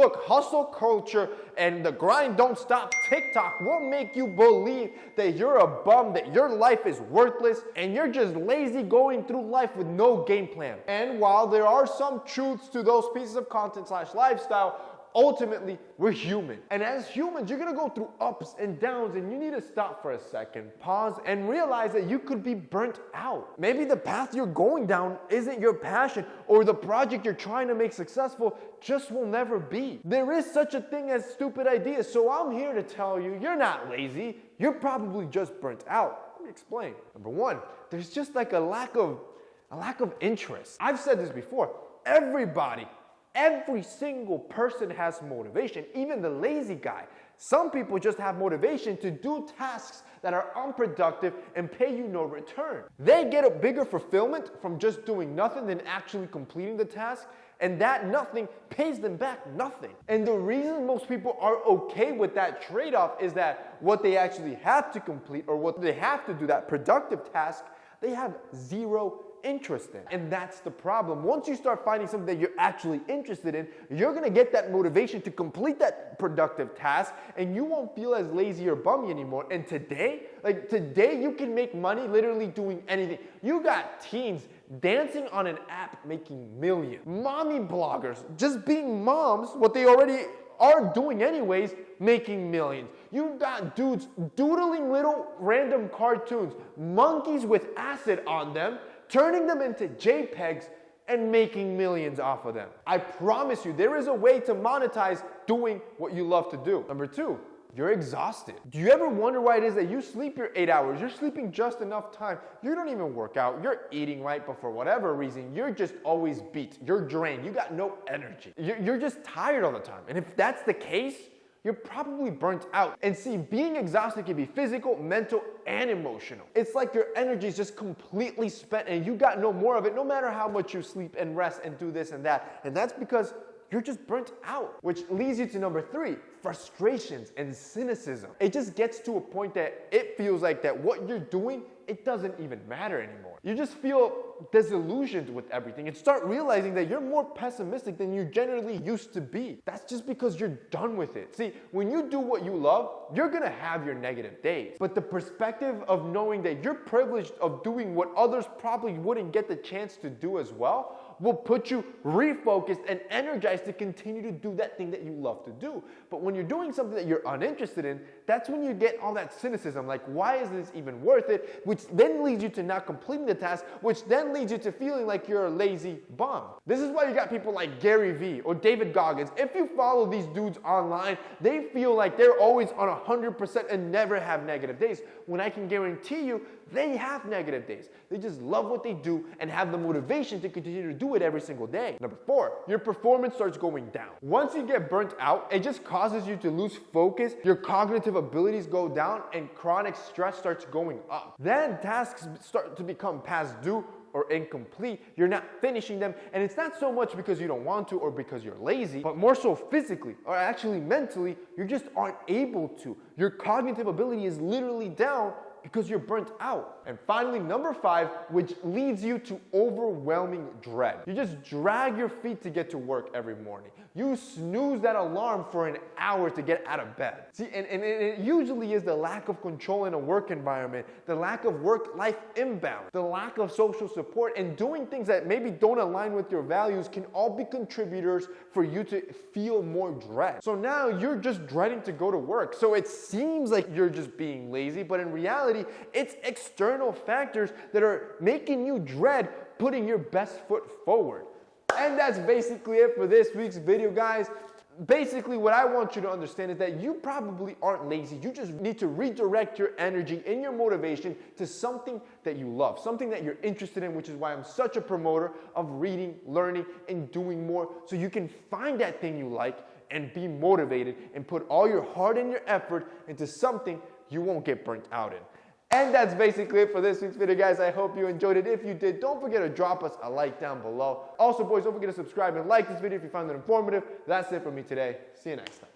Look, hustle culture and the grind don't stop TikTok will make you believe that you're a bum, that your life is worthless, and you're just lazy going through life with no game plan. And while there are some truths to those pieces of content / lifestyle, ultimately, we're human. And as humans, you're gonna go through ups and downs, and you need to stop for a second, pause, and realize that you could be burnt out. Maybe the path you're going down isn't your passion, or the project you're trying to make successful just will never be. There is such a thing as stupid ideas, so I'm here to tell you, you're not lazy, you're probably just burnt out. Let me explain. Number one, there's just like a lack of interest. I've said this before, every single person has motivation, even the lazy guy. Some people just have motivation to do tasks that are unproductive and pay you no return. They get a bigger fulfillment from just doing nothing than actually completing the task, and that nothing pays them back nothing. And the reason most people are okay with that trade-off is that what they actually have to complete or what they have to do, that productive task, they have zero interest in. And that's the problem. Once you start finding something that you're actually interested in, you're gonna get that motivation to complete that productive task, and you won't feel as lazy or bummy anymore. And today you can make money literally doing anything. You got teens dancing on an app making millions. Mommy bloggers, just being moms, what they already are doing anyways, making millions. You got dudes doodling little random cartoons, monkeys with acid on them, turning them into JPEGs and making millions off of them. I promise you, there is a way to monetize doing what you love to do. Number two, you're exhausted. Do you ever wonder why it is that you sleep your 8 hours, you're sleeping just enough time, you don't even work out, you're eating right, but for whatever reason, you're just always beat, you're drained, you got no energy. You're just tired all the time. And if that's the case, you're probably burnt out. And see, being exhausted can be physical, mental, and emotional. It's like your energy is just completely spent and you got no more of it, no matter how much you sleep and rest and do this and that. And that's because you're just burnt out. Which leads you to number three, frustrations and cynicism. It just gets to a point that it feels like that what you're doing, it doesn't even matter anymore. You just feel disillusioned with everything and start realizing that you're more pessimistic than you generally used to be. That's just because you're done with it. See, when you do what you love, you're gonna have your negative days. But the perspective of knowing that you're privileged of doing what others probably wouldn't get the chance to do as well will put you refocused and energized to continue to do that thing that you love to do. But when you're doing something that you're uninterested in, that's when you get all that cynicism, like why is this even worth it? Which then leads you to not completing the task, which then leads you to feeling like you're a lazy bum. This is why you got people like Gary Vee or David Goggins. If you follow these dudes online, they feel like they're always on 100% and never have negative days. When I can guarantee you, they have negative days. They just love what they do and have the motivation to continue to do it every single day. Number four, your performance starts going down. Once you get burnt out, it just causes you to lose focus, your cognitive abilities go down, and chronic stress starts going up. Then tasks start to become past due or incomplete. You're not finishing them, and it's not so much because you don't want to or because you're lazy, but more so physically or actually mentally, you just aren't able to. Your cognitive ability is literally down because you're burnt out. And finally, number five, which leads you to overwhelming dread. You just drag your feet to get to work every morning. You snooze that alarm for an hour to get out of bed. See, and it usually is the lack of control in a work environment, the lack of work-life imbalance, the lack of social support, and doing things that maybe don't align with your values can all be contributors for you to feel more dread. So now you're just dreading to go to work. So it seems like you're just being lazy, but in reality, it's external factors that are making you dread putting your best foot forward. And that's basically it for this week's video, guys. Basically, what I want you to understand is that you probably aren't lazy. You just need to redirect your energy and your motivation to something that you love, something that you're interested in, which is why I'm such a promoter of reading, learning, and doing more, so you can find that thing you like and be motivated and put all your heart and your effort into something you won't get burnt out in. And that's basically it for this week's video, guys. I hope you enjoyed it. If you did, don't forget to drop us a like down below. Also, boys, don't forget to subscribe and like this video if you found it informative. That's it for me today. See you next time.